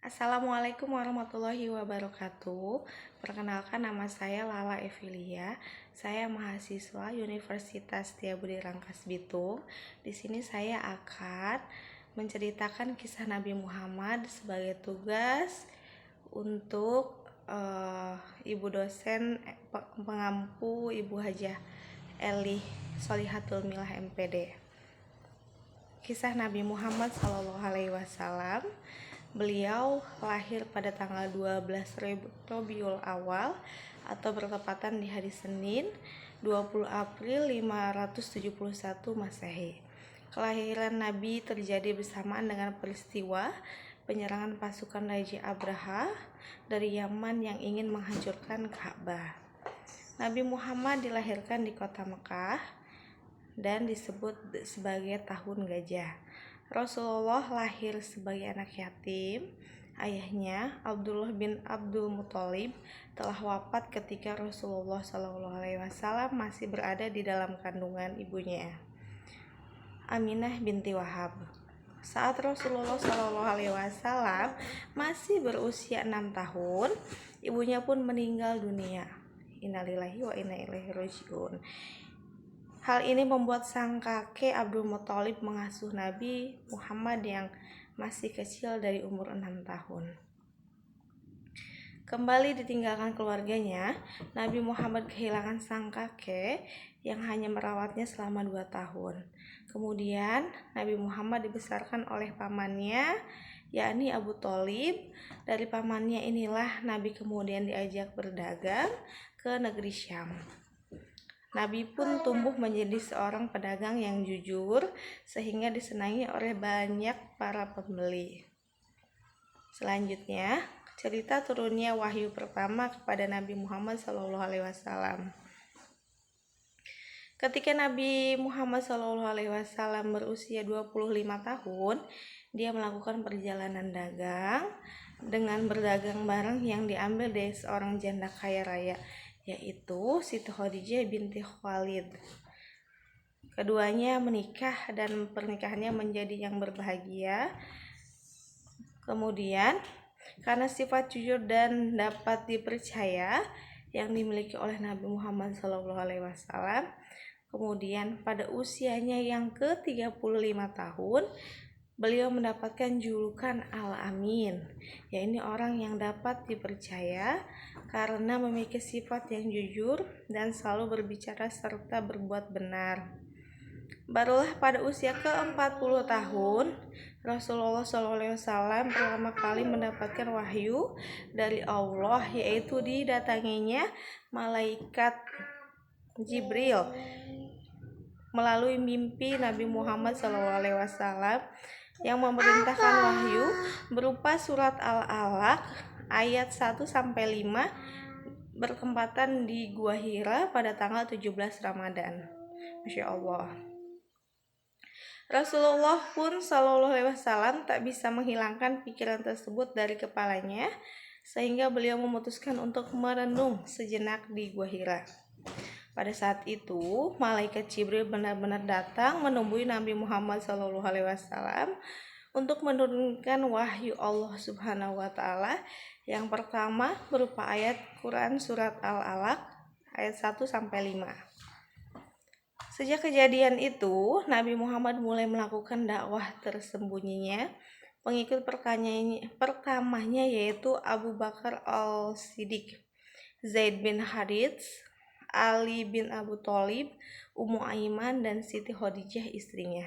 Assalamualaikum warahmatullahi wabarakatuh. Perkenalkan, nama saya Lala Evilia. Saya mahasiswa Universitas Setiabudi Rangkas Bitung. Di sini saya akan menceritakan kisah Nabi Muhammad sebagai tugas untuk Ibu dosen pengampu Ibu Hajah Eli Solihatul Milah MPD. Kisah Nabi Muhammad SAW. Beliau lahir pada tanggal 12 Rabiul Awal atau bertepatan di hari Senin 20 April 571 Masehi. Kelahiran Nabi terjadi bersamaan dengan peristiwa penyerangan pasukan Raja Abraha dari Yaman yang ingin menghancurkan Ka'bah. Nabi Muhammad dilahirkan di kota Mekah dan disebut sebagai tahun gajah. Rasulullah lahir sebagai anak yatim. Ayahnya Abdullah bin Abdul Muthalib telah wafat ketika Rasulullah SAW masih berada di dalam kandungan ibunya, Aminah binti Wahab. Saat Rasulullah SAW masih berusia 6 tahun, ibunya pun meninggal dunia. Innalillahi wa inna ilaihi rajiun. Hal ini membuat sang kakek Abdul Muthalib mengasuh Nabi Muhammad yang masih kecil dari umur 6 tahun. Kembali ditinggalkan keluarganya, Nabi Muhammad kehilangan sang kakek yang hanya merawatnya selama 2 tahun. Kemudian Nabi Muhammad dibesarkan oleh pamannya, yakni Abu Thalib. Dari pamannya inilah Nabi kemudian diajak berdagang ke negeri Syam. Nabi pun tumbuh menjadi seorang pedagang yang jujur sehingga disenangi oleh banyak para pembeli. Selanjutnya, cerita turunnya wahyu pertama kepada Nabi Muhammad SAW. Ketika Nabi Muhammad SAW berusia 25 tahun, dia melakukan perjalanan dagang dengan berdagang barang yang diambil dari seorang janda kaya raya, yaitu Siti Khadijah binti Khuwailid. Keduanya menikah dan pernikahannya menjadi yang berbahagia. Kemudian, karena sifat jujur dan dapat dipercaya yang dimiliki oleh Nabi Muhammad SAW, kemudian pada usianya yang ke-35 tahun, beliau mendapatkan julukan Al-Amin, yaitu orang yang dapat dipercaya karena memiliki sifat yang jujur dan selalu berbicara serta berbuat benar. Barulah pada usia ke-40 tahun, Rasulullah SAW pertama kali mendapatkan wahyu dari Allah, yaitu didatanginya malaikat Jibril melalui mimpi Nabi Muhammad SAW yang memerintahkan wahyu berupa surat Al-Alaq ayat 1-5 bertempatan di Gua Hira pada tanggal 17 Ramadan. Masya Allah. Rasulullah pun SAW tak bisa menghilangkan pikiran tersebut dari kepalanya, sehingga beliau memutuskan untuk merenung sejenak di Gua Hira. Pada saat itu, malaikat Jibril benar-benar datang menemui Nabi Muhammad SAW untuk menurunkan wahyu Allah Subhanahu wa Ta'ala. Yang pertama berupa ayat Quran surat Al-Alaq ayat 1-5. Sejak kejadian itu, Nabi Muhammad mulai melakukan dakwah tersembunyinya. Pengikut pertamanya yaitu Abu Bakar Al-Siddiq, Zaid bin Harits, Ali bin Abu Thalib, Ummu Aiman, dan Siti Khadijah istrinya.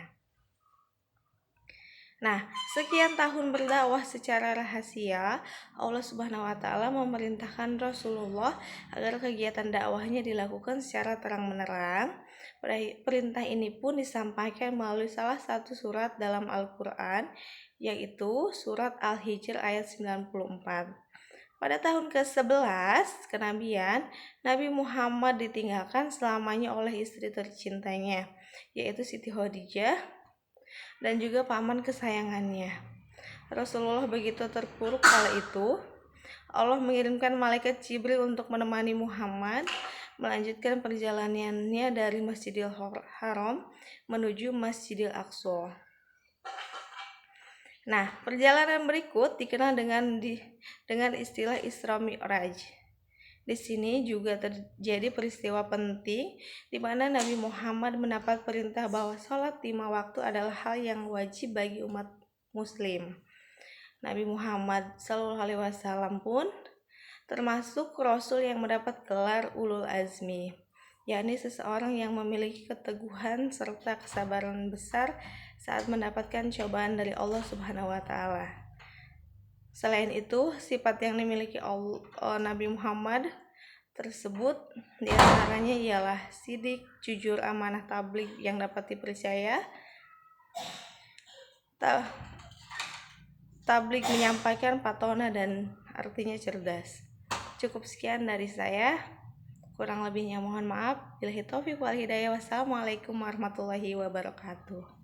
Nah, sekian tahun berdakwah secara rahasia, Allah Subhanahu wa Ta'ala memerintahkan Rasulullah agar kegiatan dakwahnya dilakukan secara terang-menerang. Perintah ini pun disampaikan melalui salah satu surat dalam Al-Quran, yaitu surat Al-Hijr ayat 94. Pada tahun ke-11 kenabian, Nabi Muhammad ditinggalkan selamanya oleh istri tercintanya, yaitu Siti Khadijah, dan juga paman kesayangannya. Rasulullah begitu terpuruk kala itu, Allah mengirimkan malaikat Jibril untuk menemani Muhammad melanjutkan perjalanannya dari Masjidil Haram menuju Masjidil Aqsa. Nah, perjalanan berikut dikenal dengan istilah Isra Mi'raj. Di sini juga terjadi peristiwa penting di mana Nabi Muhammad mendapat perintah bahwa sholat 5 waktu adalah hal yang wajib bagi umat muslim. Nabi Muhammad SAW pun termasuk Rasul yang mendapat gelar Ulul Azmi, yakni seseorang yang memiliki keteguhan serta kesabaran besar saat mendapatkan cobaan dari Allah Subhanahu wa Ta'ala. Selain itu, sifat yang dimiliki Nabi Muhammad tersebut diantaranya ialah sidik, jujur, amanah, tabligh yang dapat dipercaya, tabligh menyampaikan patona dan artinya cerdas. Cukup sekian dari saya. Kurang lebihnya mohon maaf. Billahi taufiq wal hidayah. Wassalamualaikum warahmatullahi wabarakatuh.